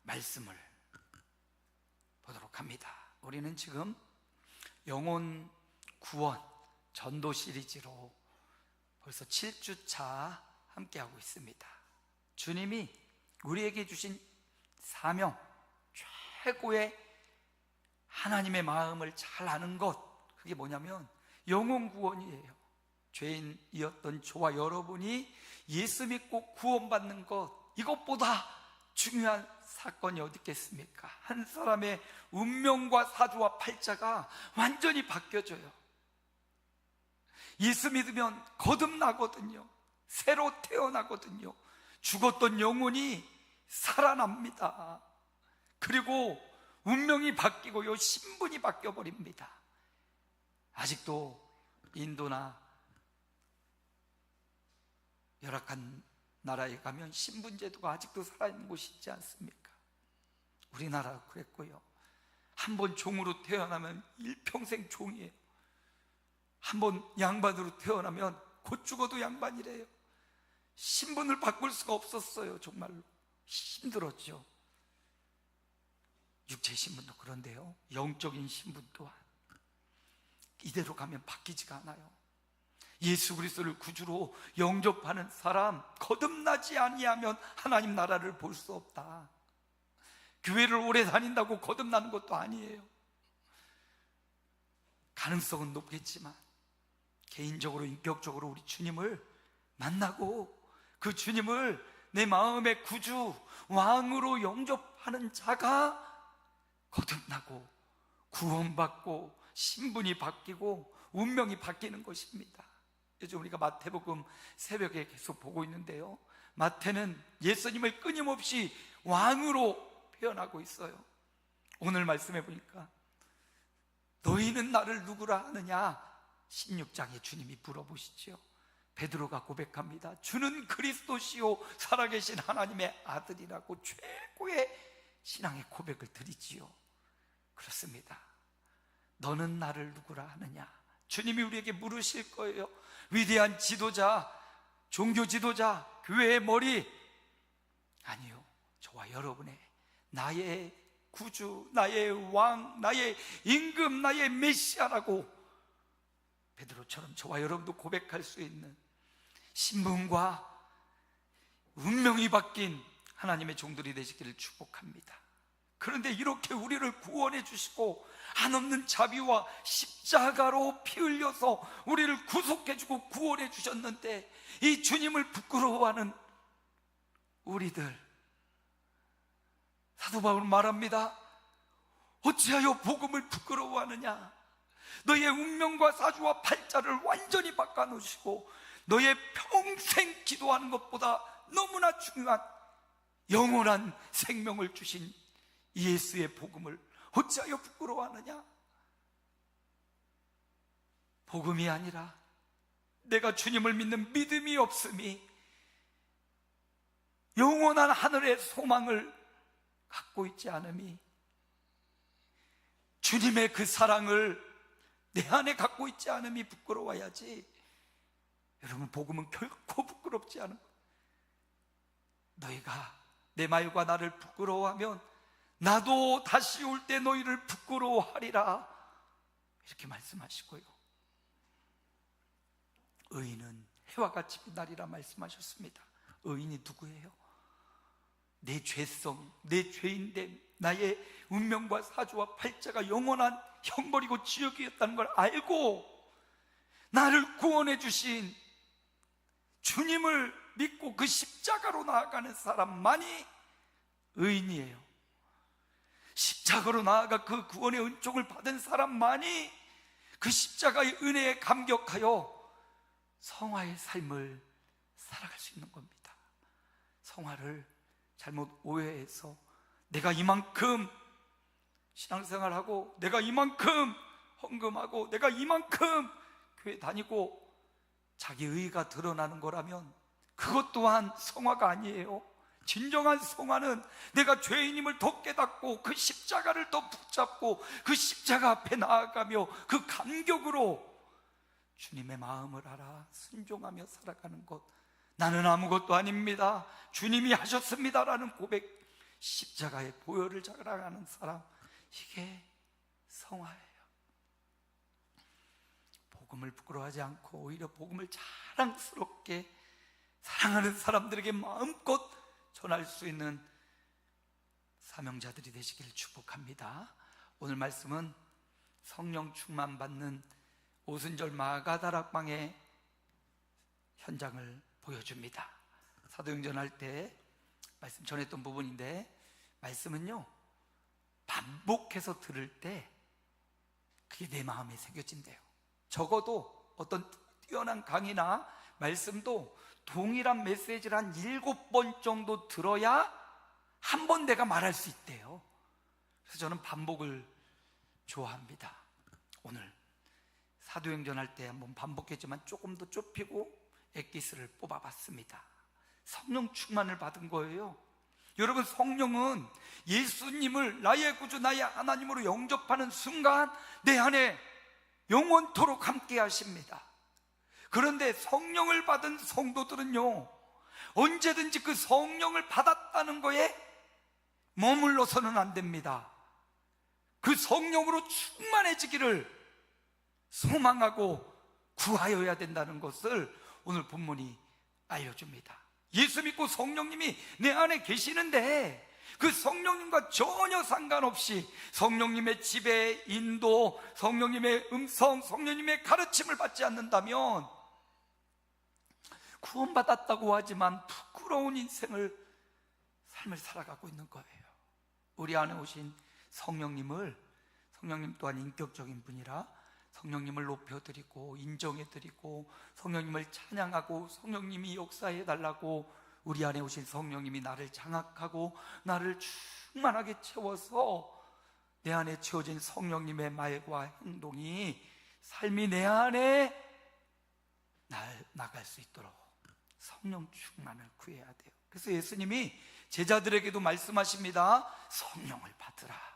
말씀을 보도록 합니다. 우리는 지금 영혼 구원 전도 시리즈로 벌써 7주차 함께하고 있습니다. 주님이 우리에게 주신 사명, 최고의 하나님의 마음을 잘 아는 것, 그게 뭐냐면 영혼 구원이에요. 죄인이었던 저와 여러분이 예수 믿고 구원받는 것, 이것보다 중요한 사건이 어디 있겠습니까? 한 사람의 운명과 사주와 팔자가 완전히 바뀌어져요. 예수 믿으면 거듭나거든요. 새로 태어나거든요. 죽었던 영혼이 살아납니다. 그리고 운명이 바뀌고요, 신분이 바뀌어버립니다. 아직도 인도나 열악한 나라에 가면 신분제도가 아직도 살아있는 곳이 있지 않습니까? 우리나라도 그랬고요. 한 번 종으로 태어나면 일평생 종이에요. 한 번 양반으로 태어나면 곧 죽어도 양반이래요. 신분을 바꿀 수가 없었어요. 정말로 힘들었죠. 육체 신분도 그런데요, 영적인 신분 또한 이대로 가면 바뀌지가 않아요. 예수 그리스도를 구주로 영접하는 사람, 거듭나지 아니하면 하나님 나라를 볼 수 없다. 교회를 오래 다닌다고 거듭나는 것도 아니에요. 가능성은 높겠지만 개인적으로 인격적으로 우리 주님을 만나고 그 주님을 내 마음의 구주, 왕으로 영접하는 자가 거듭나고 구원받고 신분이 바뀌고 운명이 바뀌는 것입니다. 요즘 우리가 마태복음 새벽에 계속 보고 있는데요, 마태는 예수님을 끊임없이 왕으로 표현하고 있어요. 오늘 말씀해 보니까 너희는 나를 누구라 하느냐, 16장에 주님이 물어보시죠. 베드로가 고백합니다. 주는 그리스도시요 살아계신 하나님의 아들이라고 최고의 신앙의 고백을 드리지요. 그렇습니다. 너는 나를 누구라 하느냐, 주님이 우리에게 물으실 거예요. 위대한 지도자, 종교 지도자, 교회의 머리, 아니요, 저와 여러분의 나의 구주, 나의 왕, 나의 임금, 나의 메시아라고 베드로처럼 저와 여러분도 고백할 수 있는 신분과 운명이 바뀐 하나님의 종들이 되시기를 축복합니다. 그런데 이렇게 우리를 구원해 주시고 한없는 자비와 십자가로 피 흘려서 우리를 구속해 주고 구원해 주셨는데, 이 주님을 부끄러워하는 우리들, 사도 바울은 말합니다. 어찌하여 복음을 부끄러워하느냐, 너의 운명과 사주와 팔자를 완전히 바꿔놓으시고 너의 평생 기도하는 것보다 너무나 중요한 영원한 생명을 주신 예수의 복음을 어찌하여 부끄러워하느냐. 복음이 아니라 내가 주님을 믿는 믿음이 없음이, 영원한 하늘의 소망을 갖고 있지 않음이, 주님의 그 사랑을 내 안에 갖고 있지 않음이 부끄러워야지. 여러분, 복음은 결코 부끄럽지 않은 것. 너희가 내 말과 나를 부끄러워하면 나도 다시 올 때 너희를 부끄러워하리라, 이렇게 말씀하시고요, 의인은 해와 같이 빛나리라 말씀하셨습니다. 의인이 누구예요? 내 죄성, 내 죄인됨, 나의 운명과 사주와 팔자가 영원한 형벌이고 지옥이었다는 걸 알고 나를 구원해 주신 주님을 믿고 그 십자가로 나아가는 사람만이 의인이에요. 십자가로 나아가 그 구원의 은총을 받은 사람만이 그 십자가의 은혜에 감격하여 성화의 삶을 살아갈 수 있는 겁니다. 성화를 잘못 오해해서 내가 이만큼 신앙생활하고, 내가 이만큼 헌금하고, 내가 이만큼 교회 다니고 자기 의의가 드러나는 거라면 그것 또한 성화가 아니에요. 진정한 성화는 내가 죄인임을 더 깨닫고 그 십자가를 더 붙잡고 그 십자가 앞에 나아가며 그 감격으로 주님의 마음을 알아 순종하며 살아가는 것. 나는 아무것도 아닙니다, 주님이 하셨습니다라는 고백, 십자가의 보혈을 자랑하는 사람, 이게 성화예요. 복음을 부끄러워하지 않고 오히려 복음을 자랑스럽게 사랑하는 사람들에게 마음껏 전할 수 있는 사명자들이 되시기를 축복합니다. 오늘 말씀은 성령 충만 받는 오순절 마가다락방의 현장을 보여줍니다. 사도행전 할 때 말씀 전했던 부분인데, 말씀은요 반복해서 들을 때 그게 내 마음에 새겨진대요. 적어도 어떤 뛰어난 강의나 말씀도 동일한 메시지를 한 7번 정도 들어야 한 번 내가 말할 수 있대요. 그래서 저는 반복을 좋아합니다. 오늘 사도행전 할 때 한번 반복했지만 조금 더 좁히고 엑기스를 뽑아봤습니다. 성령 충만을 받은 거예요. 여러분, 성령은 예수님을 나의 구주 나의 하나님으로 영접하는 순간 내 안에 영원토록 함께 하십니다. 그런데 성령을 받은 성도들은요, 언제든지 그 성령을 받았다는 거에 머물러서는 안 됩니다. 그 성령으로 충만해지기를 소망하고 구하여야 된다는 것을 오늘 본문이 알려줍니다. 예수 믿고 성령님이 내 안에 계시는데 그 성령님과 전혀 상관없이 성령님의 지배, 인도, 성령님의 음성, 성령님의 가르침을 받지 않는다면 구원받았다고 하지만 부끄러운 삶을 살아가고 있는 거예요. 우리 안에 오신 성령님 또한 인격적인 분이라 성령님을 높여드리고 인정해드리고 성령님을 찬양하고 성령님이 역사해달라고, 우리 안에 오신 성령님이 나를 장악하고 나를 충만하게 채워서 내 안에 채워진 성령님의 말과 행동이, 삶이 내 안에 나갈 수 있도록 성령 충만을 구해야 돼요. 그래서 예수님이 제자들에게도 말씀하십니다. 성령을 받으라.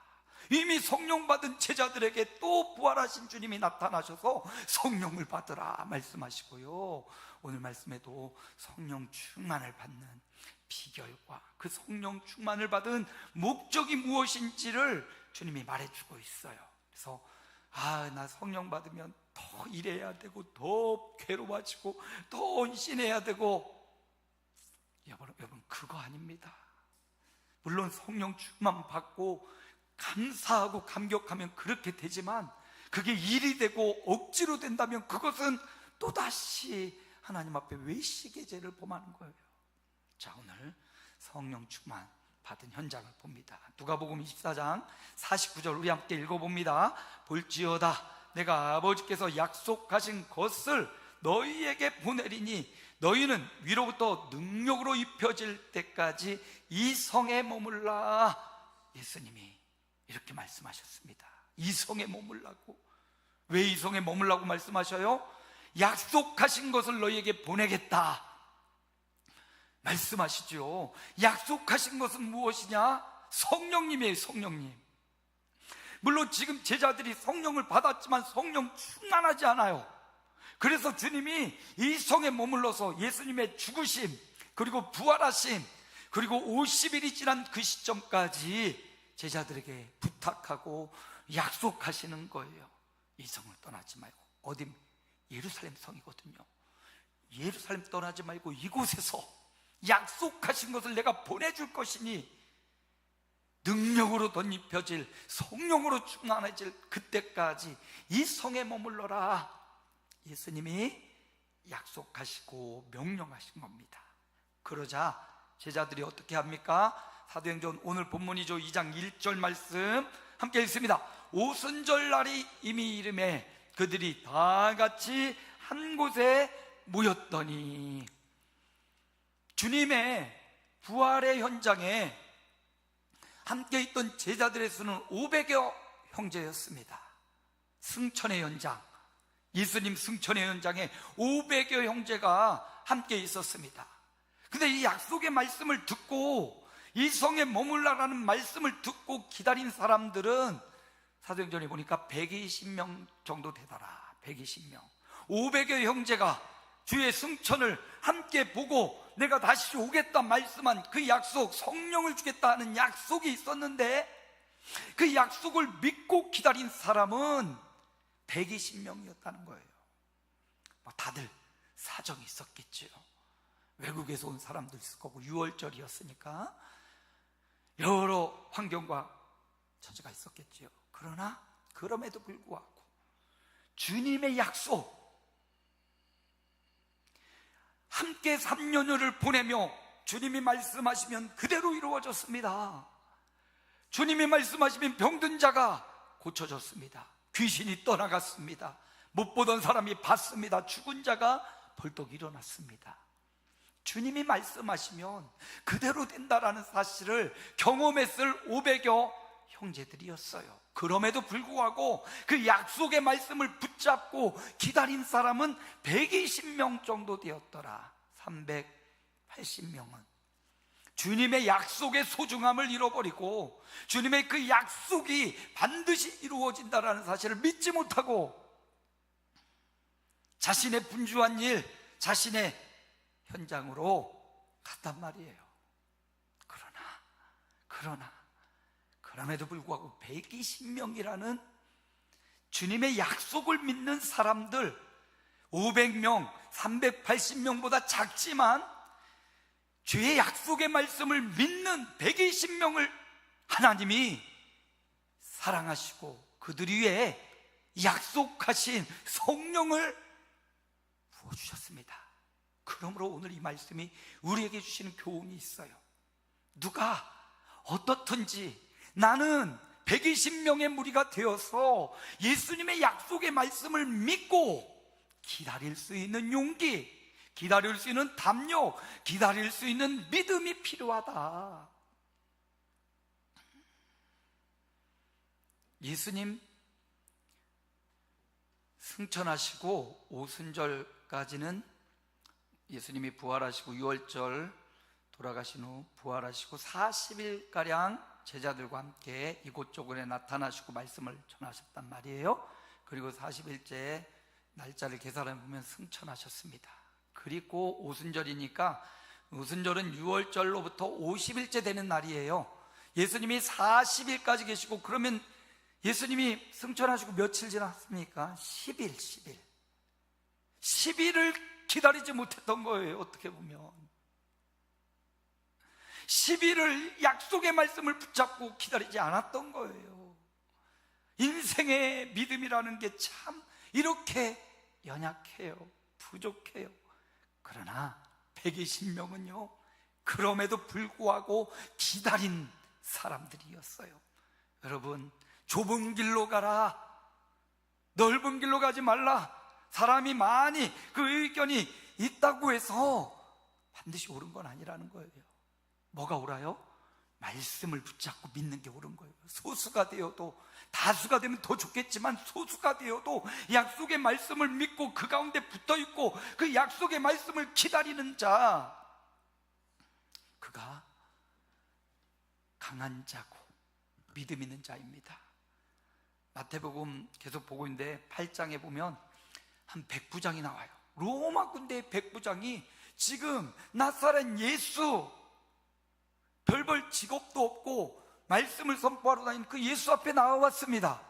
이미 성령 받은 제자들에게 또 부활하신 주님이 나타나셔서 성령을 받으라 말씀하시고요, 오늘 말씀에도 성령 충만을 받는 비결과 그 성령 충만을 받은 목적이 무엇인지를 주님이 말해주고 있어요. 그래서 나 성령 받으면 더 일해야 되고 더 괴로워지고 더 헌신해야 되고, 여러분 그거 아닙니다. 물론 성령 충만 받고 감사하고 감격하면 그렇게 되지만, 그게 일이 되고 억지로 된다면 그것은 또다시 하나님 앞에 외식의 죄를 범하는 거예요. 자, 오늘 성령 충만 받은 현장을 봅니다. 누가복음 24장 49절 우리 함께 읽어봅니다. 볼지어다 내가 아버지께서 약속하신 것을 너희에게 보내리니 너희는 위로부터 능력으로 입혀질 때까지 이 성에 머물라. 예수님이 이렇게 말씀하셨습니다. 이 성에 머물라고. 왜 이 성에 머물라고 말씀하셔요? 약속하신 것을 너희에게 보내겠다 말씀하시죠. 약속하신 것은 무엇이냐? 성령님이에요. 성령님. 물론 지금 제자들이 성령을 받았지만 성령 충만하지 않아요. 그래서 주님이 이 성에 머물러서 예수님의 죽으심, 그리고 부활하심, 그리고 50일이 지난 그 시점까지 제자들에게 부탁하고 약속하시는 거예요. 이 성을 떠나지 말고. 어디? 예루살렘 성이거든요. 예루살렘 떠나지 말고 이곳에서 약속하신 것을 내가 보내줄 것이니 능력으로 덧입혀질, 성령으로 충만해질 그때까지 이 성에 머물러라. 예수님이 약속하시고 명령하신 겁니다. 그러자 제자들이 어떻게 합니까? 사도행전 오늘 본문이죠. 2장 1절 말씀 함께 읽습니다. 오순절 날이 이미 이름에 그들이 다 같이 한 곳에 모였더니, 주님의 부활의 현장에 함께 있던 제자들의 수는 500여 형제였습니다. 승천의 현장, 예수님 승천의 현장에 500여 형제가 함께 있었습니다. 근데 이 약속의 말씀을 듣고 이 성에 머물라라는 말씀을 듣고 기다린 사람들은 사도행전에 보니까 120명 정도 되더라. 120명. 500여 형제가 주의 승천을 함께 보고 내가 다시 오겠다 말씀한 그 약속, 성령을 주겠다 하는 약속이 있었는데 그 약속을 믿고 기다린 사람은 120명이었다는 거예요. 다들 사정이 있었겠죠. 외국에서 온 사람도 있을 거고 6월절이었으니까 여러 환경과 처지가 있었겠죠. 그러나 그럼에도 불구하고 주님의 약속, 함께 3년여를 보내며 주님이 말씀하시면 그대로 이루어졌습니다. 주님이 말씀하시면 병든 자가 고쳐졌습니다. 귀신이 떠나갔습니다. 못 보던 사람이 봤습니다. 죽은 자가 벌떡 일어났습니다. 주님이 말씀하시면 그대로 된다라는 사실을 경험했을 500여 형제들이었어요. 그럼에도 불구하고 그 약속의 말씀을 붙잡고 기다린 사람은 120명 정도 되었더라. 380명은 주님의 약속의 소중함을 잃어버리고 주님의 그 약속이 반드시 이루어진다라는 사실을 믿지 못하고 자신의 분주한 일, 자신의 현장으로 갔단 말이에요. 그럼에도 불구하고 120명이라는 주님의 약속을 믿는 사람들, 500명, 380명보다 작지만 주의 약속의 말씀을 믿는 120명을 하나님이 사랑하시고 그들 위에 약속하신 성령을 부어주셨습니다. 그러므로 오늘 이 말씀이 우리에게 주시는 교훈이 있어요. 누가 어떻든지 나는 120명의 무리가 되어서 예수님의 약속의 말씀을 믿고 기다릴 수 있는 용기, 기다릴 수 있는 담력, 기다릴 수 있는 믿음이 필요하다. 예수님 승천하시고 오순절까지는 예수님이 부활하시고 6월절 돌아가신 후 부활하시고 40일가량 제자들과 함께 이곳저곳에 나타나시고 말씀을 전하셨단 말이에요. 그리고 40일째 날짜를 계산해 보면 승천하셨습니다. 그리고 오순절이니까 오순절은 6월절로부터 50일째 되는 날이에요. 예수님이 40일까지 계시고 그러면 예수님이 승천하시고 며칠 지났습니까? 10일 10일을 기다리지 못했던 거예요. 어떻게 보면 10일을 약속의 말씀을 붙잡고 기다리지 않았던 거예요. 인생의 믿음이라는 게 참 이렇게 연약해요. 부족해요. 그러나 120명은요 그럼에도 불구하고 기다린 사람들이었어요. 여러분, 좁은 길로 가라, 넓은 길로 가지 말라. 사람이 많이 그 의견이 있다고 해서 반드시 옳은 건 아니라는 거예요. 뭐가 옳아요? 말씀을 붙잡고 믿는 게 옳은 거예요. 소수가 되어도, 다수가 되면 더 좋겠지만 소수가 되어도 약속의 말씀을 믿고 그 가운데 붙어있고 그 약속의 말씀을 기다리는 자, 그가 강한 자고 믿음 있는 자입니다. 마태복음 계속 보고 있는데 8장에 보면 한 백부장이 나와요. 로마 군대의 백부장이 지금 나사렛 예수, 별별 직업도 없고 말씀을 선포하러 다니는 그 예수 앞에 나와왔습니다.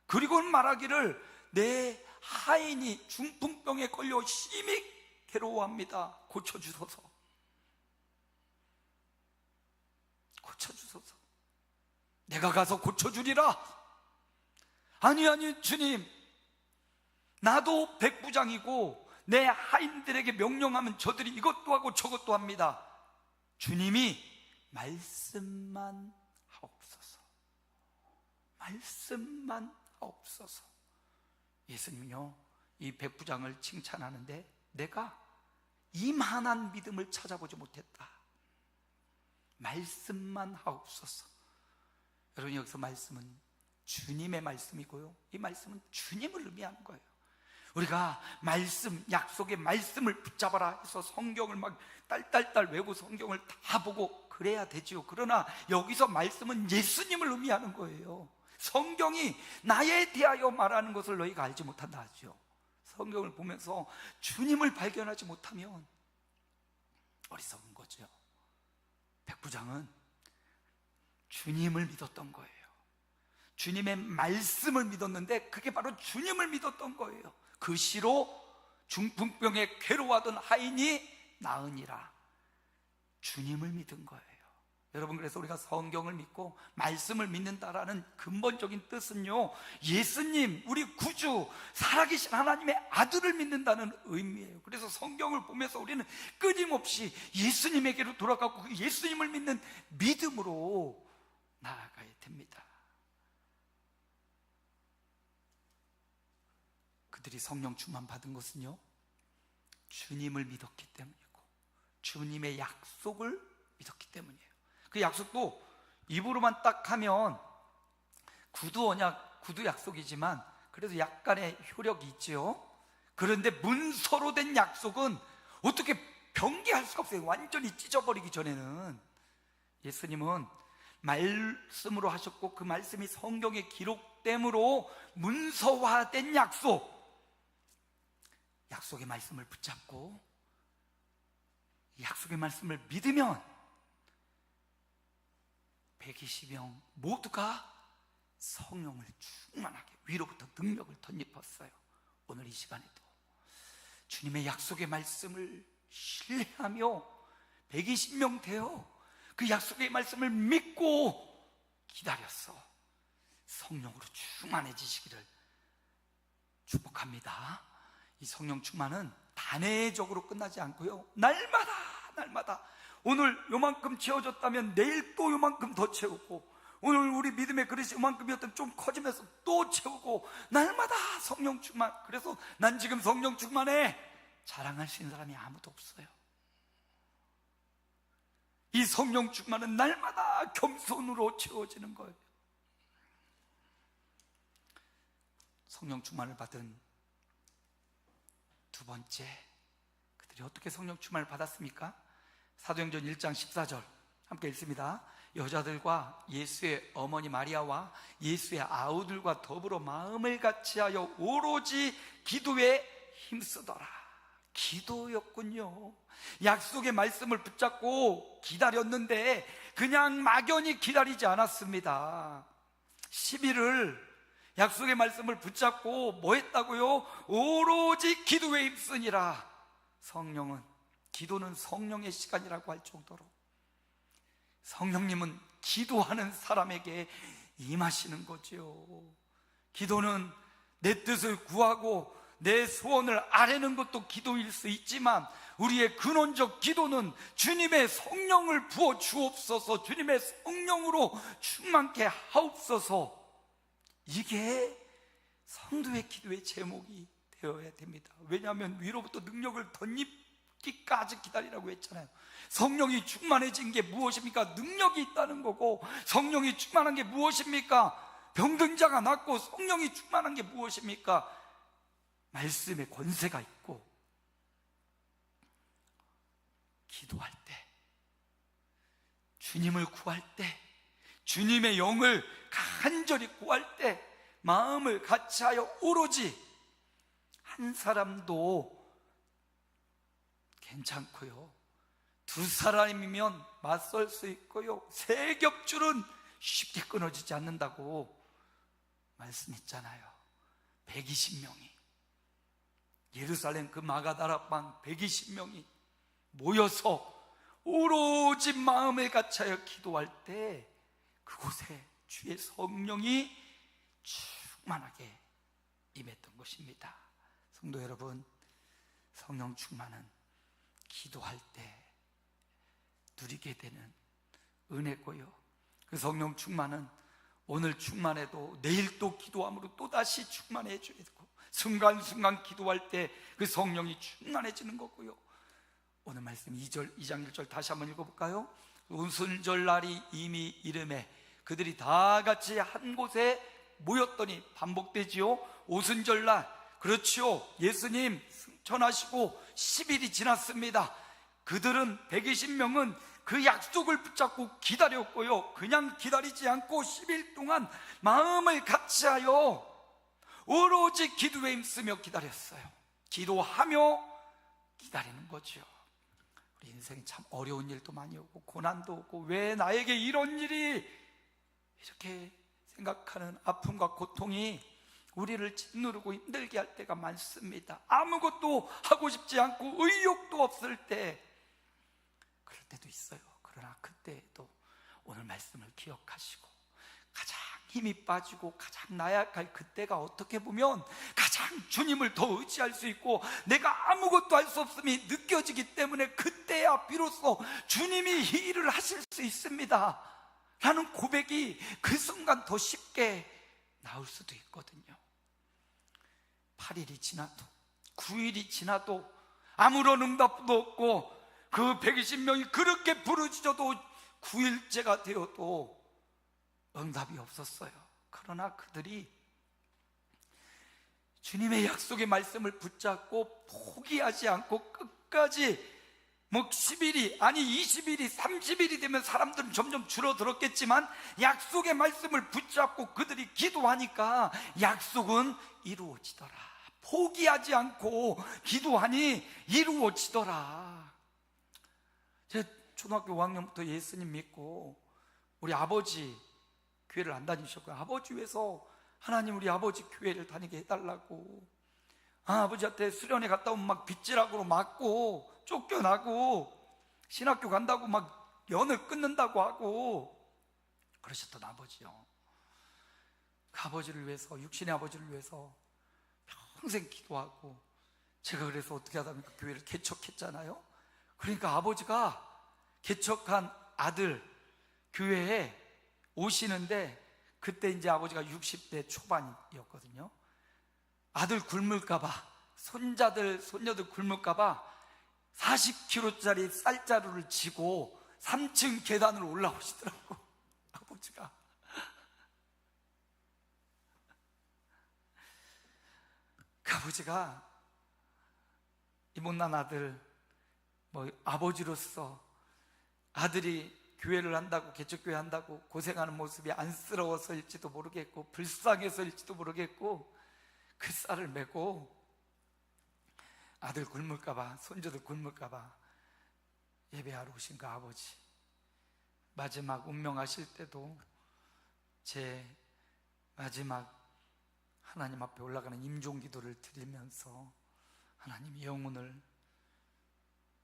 그리고는 말하기를 내 하인이 중풍병에 걸려 심히 괴로워합니다. 고쳐주소서. 고쳐주소서. 내가 가서 고쳐주리라. 아니 주님, 나도 백부장이고 내 하인들에게 명령하면 저들이 이것도 하고 저것도 합니다. 주님이 말씀만 하옵소서. 말씀만 하옵소서. 예수님은요 이 백부장을 칭찬하는데 내가 이만한 믿음을 찾아보지 못했다. 말씀만 하옵소서. 여러분, 여기서 말씀은 주님의 말씀이고요, 이 말씀은 주님을 의미하는 거예요. 우리가 말씀, 약속의 말씀을 붙잡아라 해서 성경을 막 딸딸딸 외고 성경을 다 보고 그래야 되지요. 그러나 여기서 말씀은 예수님을 의미하는 거예요. 성경이 나에 대하여 말하는 것을 너희가 알지 못한다 하죠. 성경을 보면서 주님을 발견하지 못하면 어리석은 거죠. 백부장은 주님을 믿었던 거예요. 주님의 말씀을 믿었는데 그게 바로 주님을 믿었던 거예요. 그 시로 중풍병에 괴로워하던 하인이 나으니라. 주님을 믿은 거예요. 여러분, 그래서 우리가 성경을 믿고 말씀을 믿는다라는 근본적인 뜻은요, 예수님, 우리 구주, 살아계신 하나님의 아들을 믿는다는 의미예요. 그래서 성경을 보면서 우리는 끊임없이 예수님에게로 돌아가고 그 예수님을 믿는 믿음으로 나아가야 됩니다. 그들이 성령 충만 받은 것은요, 주님을 믿었기 때문이고 주님의 약속을 믿었기 때문이에요. 그 약속도 입으로만 딱 하면 구두 언약, 구두 약속이지만 그래도 약간의 효력이 있죠. 그런데 문서로 된 약속은 어떻게 변개할 수가 없어요. 완전히 찢어버리기 전에는. 예수님은 말씀으로 하셨고 그 말씀이 성경에 기록됨으로 문서화된 약속, 약속의 말씀을 붙잡고 약속의 말씀을 믿으면 120명 모두가 성령을 충만하게 위로부터 능력을 덧입었어요. 오늘 이 시간에도 주님의 약속의 말씀을 신뢰하며 120명 되어 그 약속의 말씀을 믿고 기다렸어. 성령으로 충만해지시기를 축복합니다. 이 성령 충만은 단회적으로 끝나지 않고요, 날마다 오늘 요만큼 채워졌다면 내일 또 요만큼 더 채우고, 오늘 우리 믿음의 그릇이 요만큼이었다면 좀 커지면서 또 채우고, 날마다 성령 충만. 그래서 난 지금 성령 충만해 자랑할 수 있는 사람이 아무도 없어요. 이 성령 충만은 날마다 겸손으로 채워지는 거예요. 성령 충만을 받은 두 번째, 그들이 어떻게 성령 충만을 받았습니까? 사도행전 1장 14절 함께 읽습니다. 여자들과 예수의 어머니 마리아와 예수의 아우들과 더불어 마음을 같이하여 오로지 기도에 힘쓰더라. 기도였군요. 약속의 말씀을 붙잡고 기다렸는데 그냥 막연히 기다리지 않았습니다. 10일을 약속의 말씀을 붙잡고 뭐 했다고요? 오로지 기도에 힘쓰니라. 기도는 성령의 시간이라고 할 정도로 성령님은 기도하는 사람에게 임하시는 거죠. 기도는 내 뜻을 구하고 내 소원을 아뢰는 것도 기도일 수 있지만 우리의 근원적 기도는 주님의 성령을 부어 주옵소서, 주님의 성령으로 충만케 하옵소서, 이게 성도의 기도의 제목이 되어야 됩니다. 왜냐하면 위로부터 능력을 덧입기까지 기다리라고 했잖아요. 성령이 충만해진 게 무엇입니까? 능력이 있다는 거고, 성령이 충만한 게 무엇입니까? 병든 자가 낫고, 성령이 충만한 게 무엇입니까? 말씀의 권세가 있고. 기도할 때, 주님을 구할 때, 주님의 영을 간절히 구할 때 마음을 같이하여 오로지, 한 사람도 괜찮고요, 두 사람이면 맞설 수 있고요, 세 겹줄은 쉽게 끊어지지 않는다고 말씀했잖아요. 120명이 예루살렘 그 마가다라 방 120명이 모여서 오로지 마음을 같이하여 기도할 때 그곳에 주의 성령이 충만하게 임했던 것입니다. 성도 여러분, 성령 충만은 기도할 때 누리게 되는 은혜고요, 그 성령 충만은 오늘 충만해도 내일 또 기도함으로 또다시 충만해 줘야 되고, 순간순간 기도할 때 그 성령이 충만해지는 거고요. 오늘 말씀 2장 1절 다시 한번 읽어볼까요? 오순절날이 이미 이르매 그들이 다 같이 한 곳에 모였더니, 반복되지요. 오순절날, 그렇죠, 예수님 승천하시고 10일이 지났습니다. 그들은 120명은 그 약속을 붙잡고 기다렸고요, 그냥 기다리지 않고 10일 동안 마음을 같이하여 오로지 기도에 힘쓰며 기다렸어요. 기도하며 기다리는 거죠. 우리 인생이 참 어려운 일도 많이 오고 고난도 오고, 왜 나에게 이런 일이, 이렇게 생각하는 아픔과 고통이 우리를 짓누르고 힘들게 할 때가 많습니다. 아무것도 하고 싶지 않고 의욕도 없을 때, 그럴 때도 있어요. 그러나 그때에도 오늘 말씀을 기억하시고, 가장 힘이 빠지고 가장 나약할 그때가 어떻게 보면 가장 주님을 더 의지할 수 있고, 내가 아무것도 할 수 없음이 느껴지기 때문에 그때야 비로소 주님이 이 일을 하실 수 있습니다 라는 고백이 그 순간 더 쉽게 나올 수도 있거든요. 8일이 지나도 9일이 지나도 아무런 응답도 없고, 그 120명이 그렇게 부르짖어도 9일째가 되어도 응답이 없었어요. 그러나 그들이 주님의 약속의 말씀을 붙잡고 포기하지 않고 끝까지, 10일이 아니 20일이 30일이 되면 사람들은 점점 줄어들었겠지만, 약속의 말씀을 붙잡고 그들이 기도하니까 약속은 이루어지더라. 포기하지 않고 기도하니 이루어지더라. 제가 초등학교 5학년부터 예수님 믿고, 우리 아버지 교회를 안 다니셨고요. 아버지 위해서 하나님 우리 아버지 교회를 다니게 해달라고, 아버지한테 수련회 갔다 오면 막 빗질하고 맞고 쫓겨나고, 신학교 간다고 막 연을 끊는다고 하고 그러셨던 아버지요. 그 아버지를 위해서, 육신의 아버지를 위해서 평생 기도하고, 제가 그래서 어떻게 하다니까 교회를 개척했잖아요. 그러니까 아버지가 개척한 아들 교회에 오시는데, 그때 이제 아버지가 60대 초반이었거든요. 아들 굶을까봐, 손자들 손녀들 굶을까봐 40kg짜리 쌀자루를 지고 3층 계단을 올라오시더라고, 아버지가. 그 아버지가 이 못난 아들, 아버지로서 아들이 교회를 한다고, 개척교회 한다고 고생하는 모습이 안쓰러워서일지도 모르겠고 불쌍해서일지도 모르겠고, 그 쌀을 메고 아들 굶을까봐, 손주들 굶을까봐 예배하러 오신 그 아버지, 마지막 운명하실 때도 제 마지막 하나님 앞에 올라가는 임종기도를 드리면서, 하나님 영혼을,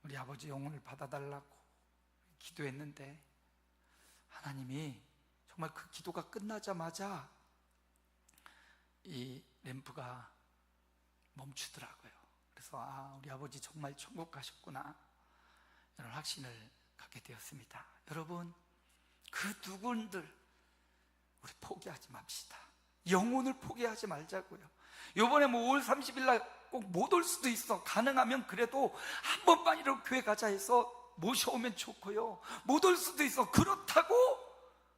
우리 아버지 영혼을 받아달라고 기도했는데, 하나님이 정말 그 기도가 끝나자마자 이 램프가 멈추더라고요. 그래서 우리 아버지 정말 천국 가셨구나, 이런 확신을 갖게 되었습니다. 여러분, 그 누군들 우리 포기하지 맙시다. 영혼을 포기하지 말자고요. 이번에 5월 30일 날 꼭 못 올 수도 있어. 가능하면 그래도 한 번만이라도 교회 가자 해서 모셔오면 좋고요. 못 올 수도 있어. 그렇다고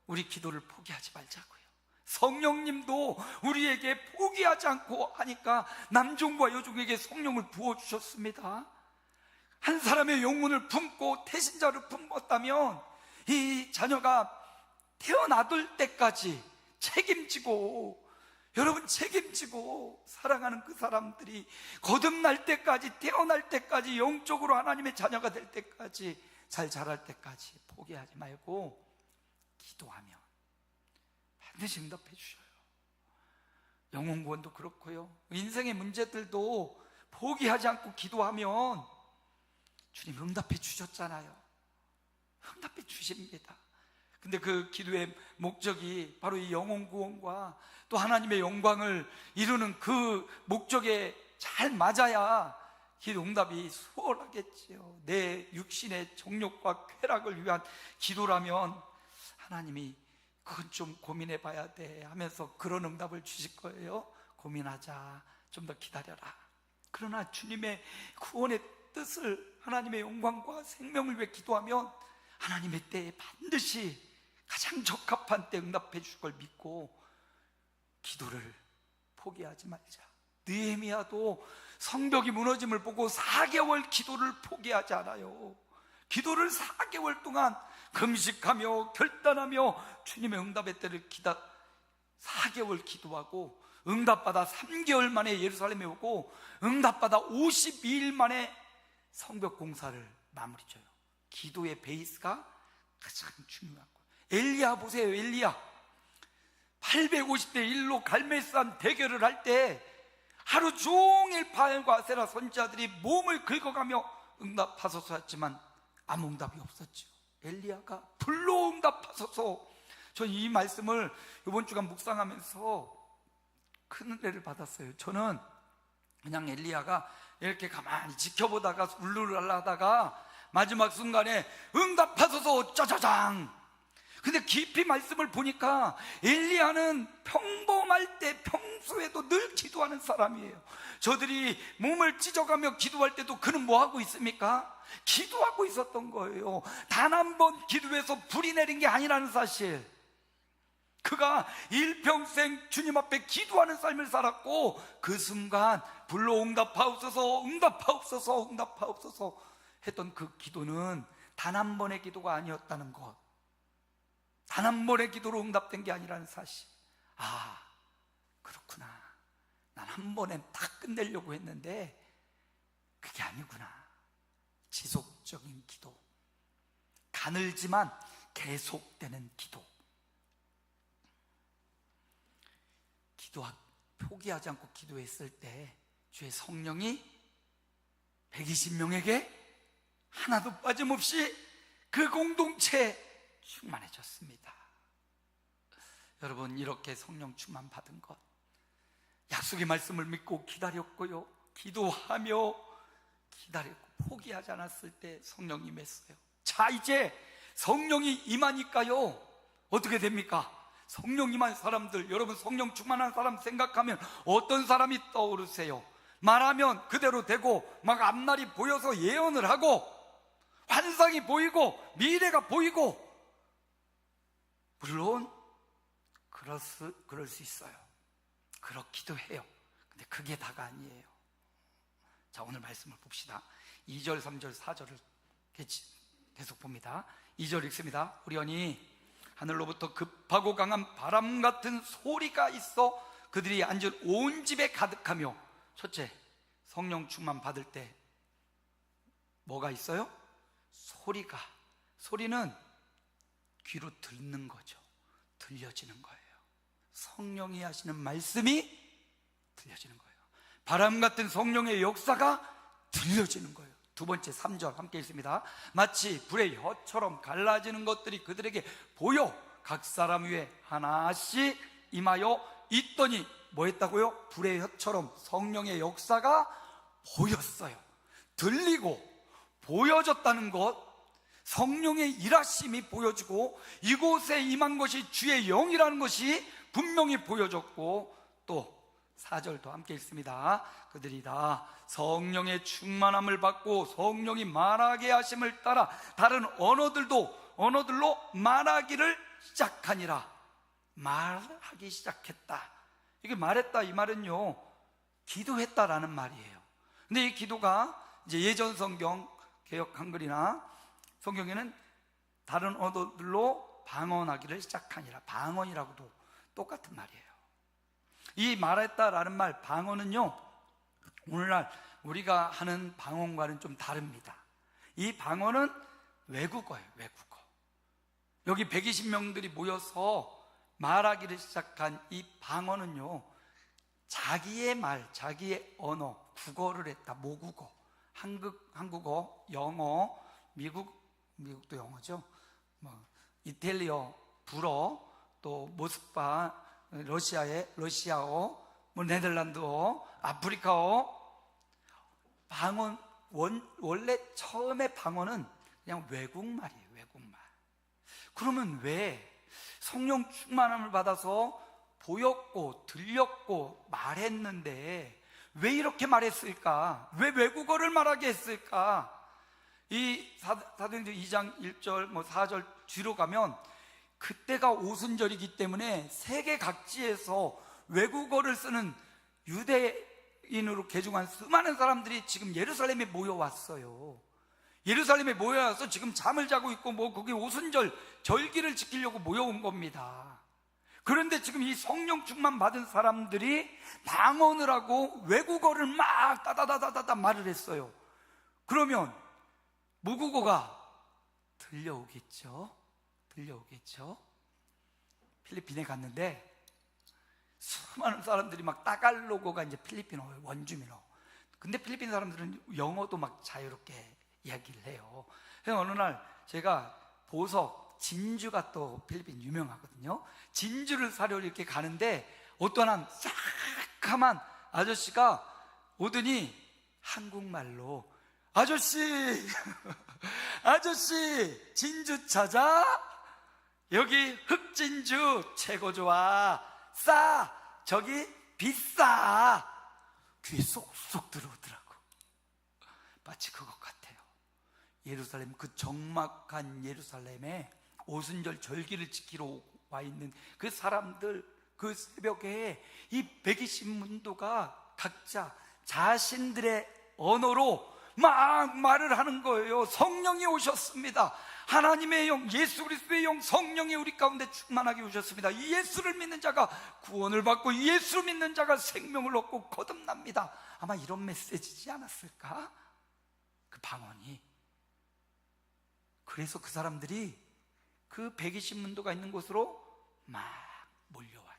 우리 기도를 포기하지 말자고요. 성령님도 우리에게 포기하지 않고 하니까 남종과 여종에게 성령을 부어주셨습니다. 한 사람의 영혼을 품고 태신자를 품었다면 이 자녀가 태어나들 때까지 책임지고, 여러분 책임지고, 사랑하는 그 사람들이 거듭날 때까지, 태어날 때까지, 영적으로 하나님의 자녀가 될 때까지, 잘 자랄 때까지 포기하지 말고 기도하면 반드시 응답해 주셔요. 영혼 구원도 그렇고요, 인생의 문제들도 포기하지 않고 기도하면 주님 응답해 주셨잖아요. 응답해 주십니다. 근데 그 기도의 목적이 바로 이 영혼 구원과 또 하나님의 영광을 이루는 그 목적에 잘 맞아야 기도 응답이 수월하겠지요. 내 육신의 정욕과 쾌락을 위한 기도라면 하나님이 그건 좀 고민해 봐야 돼 하면서 그런 응답을 주실 거예요. 고민하자, 좀 더 기다려라. 그러나 주님의 구원의 뜻을, 하나님의 영광과 생명을 위해 기도하면 하나님의 때에 반드시 가장 적합한 때 응답해 줄 걸 믿고 기도를 포기하지 말자. 느헤미야도 성벽이 무너짐을 보고 4개월 기도를 포기하지 않아요. 기도를 4개월 동안 금식하며 결단하며 주님의 응답의 때를 4개월 기도하고 응답받아 3개월 만에 예루살렘에 오고 응답받아 52일 만에 성벽 공사를 마무리 져요. 기도의 베이스가 가장 중요한 거예요. 엘리야 보세요. 엘리야 850대 1로 갈멜산 대결을 할 때 하루 종일 바알과 아세라 선지자들이 몸을 긁어가며 응답하소서 했지만 아무 응답이 없었죠. 엘리야가 불로 응답하소서. 저는 이 말씀을 이번 주간 묵상하면서 큰 은혜를 받았어요. 저는 그냥 엘리야가 이렇게 가만히 지켜보다가 울루랄라 하다가 마지막 순간에 응답하소서 짜자장. 근데 깊이 말씀을 보니까 엘리야는 평범할 때 평소에도 늘 기도하는 사람이에요. 저들이 몸을 찢어가며 기도할 때도 그는 뭐하고 있습니까? 기도하고 있었던 거예요. 단 한 번 기도해서 불이 내린 게 아니라는 사실. 그가 일평생 주님 앞에 기도하는 삶을 살았고 그 순간 불로 응답하옵소서 응답하옵소서 응답하옵소서 했던 그 기도는 단 한 번의 기도가 아니었다는 것, 단 한 번의 기도로 응답된 게 아니라는 사실. 아, 그렇구나. 난 한 번에 다 끝내려고 했는데 그게 아니구나. 지속적인 기도, 가늘지만 계속되는 기도. 포기하지 않고 기도했을 때 주의 성령이 120명에게 하나도 빠짐없이 그 공동체에 충만해졌습니다. 여러분, 이렇게 성령 충만 받은 것, 약속의 말씀을 믿고 기다렸고요, 기도하며 기다렸고 포기하지 않았을 때 성령이 임했어요. 자, 이제 성령이 임하니까요 어떻게 됩니까? 성령 임한 사람들, 여러분 성령 충만한 사람 생각하면 어떤 사람이 떠오르세요? 말하면 그대로 되고 막 앞날이 보여서 예언을 하고 환상이 보이고 미래가 보이고, 물론 그럴 수 있어요. 그렇기도 해요. 근데 그게 다가 아니에요. 자, 오늘 말씀을 봅시다. 2절, 3절, 4절을 계속 봅니다. 2절 읽습니다. 우리언이 하늘로부터 급하고 강한 바람 같은 소리가 있어 그들이 앉은 온 집에 가득하며. 첫째, 성령 충만 받을 때 뭐가 있어요? 소리는 귀로 듣는 거죠. 들려지는 거예요. 성령이 하시는 말씀이 들려지는 거예요. 바람 같은 성령의 역사가 들려지는 거예요. 두 번째, 3절 함께 읽습니다. 마치 불의 혀처럼 갈라지는 것들이 그들에게 보여 각 사람 위에 하나씩 임하여 있더니 뭐 했다고요? 불의 혀처럼 성령의 역사가 보였어요. 들리고 보여졌다는 것, 성령의 일하심이 보여지고 이곳에 임한 것이 주의 영이라는 것이 분명히 보여졌고, 또 4절도 함께 읽습니다. 그들이 다 성령의 충만함을 받고 성령이 말하게 하심을 따라 다른 언어들로 말하기를 시작하니라. 말하기 시작했다. 이게 말했다 이 말은요, 기도했다라는 말이에요. 근데 이 기도가 이제 예전 성경 개역 한글이나 성경에는 다른 언어들로 방언하기를 시작하니라. 방언이라고도 똑같은 말이에요. 이 말했다라는 말, 방언은요, 오늘날 우리가 하는 방언과는 좀 다릅니다. 이 방언은 외국어예요. 외국어. 여기 120명들이 모여서 말하기를 시작한 이 방언은요, 자기의 말, 자기의 언어, 국어를 했다. 모국어, 한국어, 영어, 미국도 영어죠. 이탈리아, 불어, 또 모스크바, 러시아어, 네덜란드어, 아프리카어. 방언, 원래 처음에 방언은 그냥 외국말이에요. 외국말. 그러면 왜 성령 충만함을 받아서 보였고 들렸고 말했는데 왜 이렇게 말했을까? 왜 외국어를 말하게 했을까? 이 사도행전 2장 1절 4절 뒤로 가면 그때가 오순절이기 때문에 세계 각지에서 외국어를 쓰는 유대인으로 개종한 수많은 사람들이 지금 예루살렘에 모여왔어요. 예루살렘에 모여와서 지금 잠을 자고 있고 거기 오순절 절기를 지키려고 모여온 겁니다. 그런데 지금 이 성령 충만 받은 사람들이 방언을 하고 외국어를 막 따다다다다다 말을 했어요. 그러면 모국어가 들려오겠죠? 필리핀에 갔는데 수많은 사람들이 막 따갈로그가 이제 필리핀어 원주민어. 근데 필리핀 사람들은 영어도 막 자유롭게 이야기를 해요. 그래서 어느 날 제가 보석 진주가 또 필리핀 유명하거든요. 진주를 사려 이렇게 가는데 어떤 한 새까만 아저씨가 오더니 한국말로 아저씨 아저씨 진주 찾아? 여기 흑진주 최고 좋아. 싸. 저기 비싸. 귀에 쏙쏙 들어오더라고. 마치 그것 같아요. 예루살렘, 그 적막한 예루살렘에 오순절 절기를 지키러 와 있는 그 사람들, 그 새벽에 이 120문도가 각자 자신들의 언어로 막 말을 하는 거예요. 성령이 오셨습니다. 하나님의 영, 예수 그리스도의 영, 성령이 우리 가운데 충만하게 오셨습니다. 이 예수를 믿는 자가 구원을 받고 이 예수를 믿는 자가 생명을 얻고 거듭납니다. 아마 이런 메시지지 않았을까? 그 방언이. 그래서 그 사람들이 그 120문도가 있는 곳으로 막 몰려와요.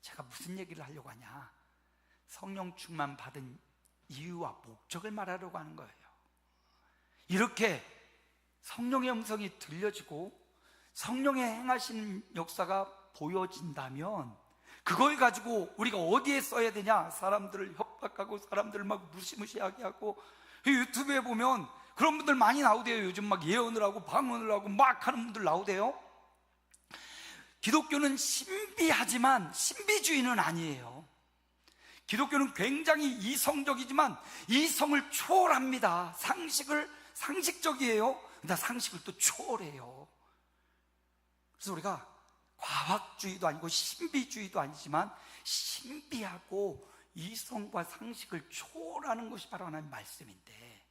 제가 무슨 얘기를 하려고 하냐, 성령 충만 받은 이유와 목적을 말하려고 하는 거예요. 이렇게 성령의 음성이 들려지고 성령의 행하시는 역사가 보여진다면 그걸 가지고 우리가 어디에 써야 되냐? 사람들을 협박하고 사람들을 막 무시무시하게 하고, 유튜브에 보면 그런 분들 많이 나오대요. 요즘 막 예언을 하고 방언을 하고 막 하는 분들 나오대요. 기독교는 신비하지만 신비주의는 아니에요. 기독교는 굉장히 이성적이지만 이성을 초월합니다. 상식적이에요. 근데 상식을 또 초월해요. 그래서 우리가 과학주의도 아니고 신비주의도 아니지만 신비하고 이성과 상식을 초월하는 것이 바로 하나님의 말씀인데,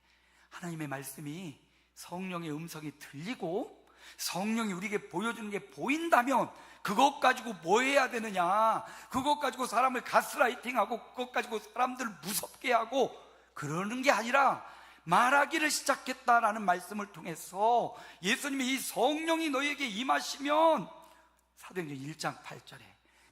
하나님의 말씀이 성령의 음성이 들리고 성령이 우리에게 보여주는 게 보인다면 그것 가지고 뭐 해야 되느냐, 그것 가지고 사람을 가스라이팅하고 그것 가지고 사람들을 무섭게 하고 그러는 게 아니라 말하기를 시작했다라는 말씀을 통해서 예수님이 이 성령이 너희에게 임하시면, 사도행전 1장 8절에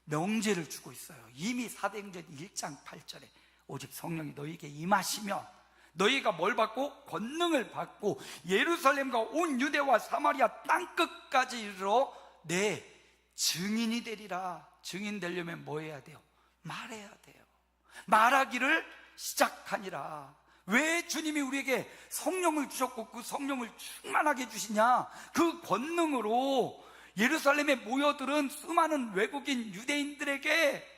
명제를 주고 있어요. 이미 사도행전 1장 8절에 오직 성령이 너희에게 임하시면 너희가 뭘 받고? 권능을 받고 예루살렘과 온 유대와 사마리아 땅끝까지 이르러 내 증인이 되리라. 증인 되려면 뭐 해야 돼요? 말해야 돼요. 말하기를 시작하니라. 왜 주님이 우리에게 성령을 주셨고 그 성령을 충만하게 주시냐? 그 권능으로 예루살렘에 모여들은 수많은 외국인 유대인들에게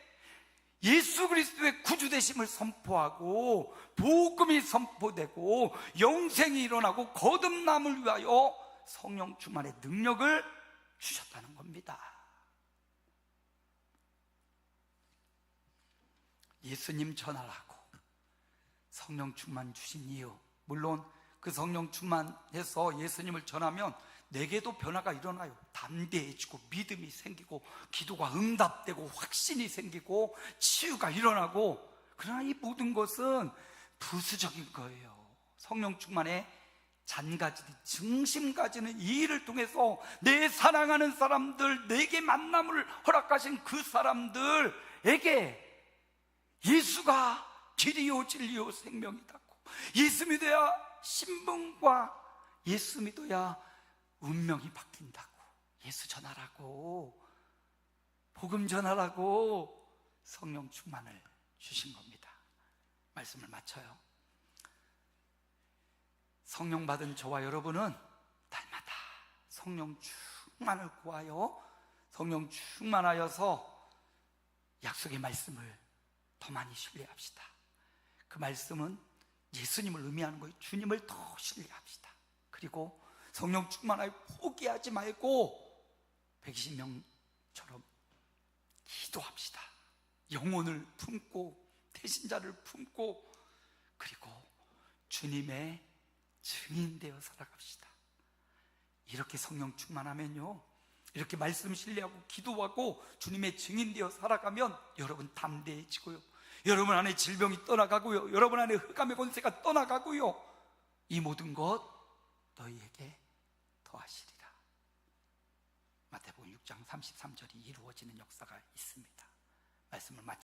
예수 그리스도의 구주되심을 선포하고 복음이 선포되고 영생이 일어나고 거듭남을 위하여 성령 충만의 능력을 주셨다는 겁니다. 예수님 전하라고 성령 충만 주신 이유, 물론 그 성령 충만해서 예수님을 전하면 내게도 변화가 일어나요. 담대해지고 믿음이 생기고 기도가 응답되고 확신이 생기고 치유가 일어나고, 그러나 이 모든 것은 부수적인 거예요. 성령 충만의 잔가지는, 증심 가지는 이 일을 통해서 내 사랑하는 사람들, 내게 만남을 허락하신 그 사람들에게 예수가 길이요 진리요 생명이다고, 예수 믿어야 신분과 예수 믿어야 운명이 바뀐다고, 예수 전하라고, 복음 전하라고 성령 충만을 주신 겁니다. 말씀을 마쳐요. 성령 받은 저와 여러분은 날마다 성령 충만을 구하여 성령 충만하여서 약속의 말씀을 더 많이 신뢰합시다. 그 말씀은 예수님을 의미하는 거예요. 주님을 더 신뢰합시다. 그리고 성령 충만하여 포기하지 말고 120명처럼 기도합시다. 영혼을 품고 배신자를 품고, 그리고 주님의 증인 되어 살아갑시다. 이렇게 성령 충만하면요, 이렇게 말씀 신뢰하고 기도하고 주님의 증인되어 살아가면 여러분 담대해지고요, 여러분 안에 질병이 떠나가고요, 여러분 안에 흑암의 권세가 떠나가고요, 이 모든 것 너희에게 더하시리라. 마태복음 6장 33절이 이루어지는 역사가 있습니다.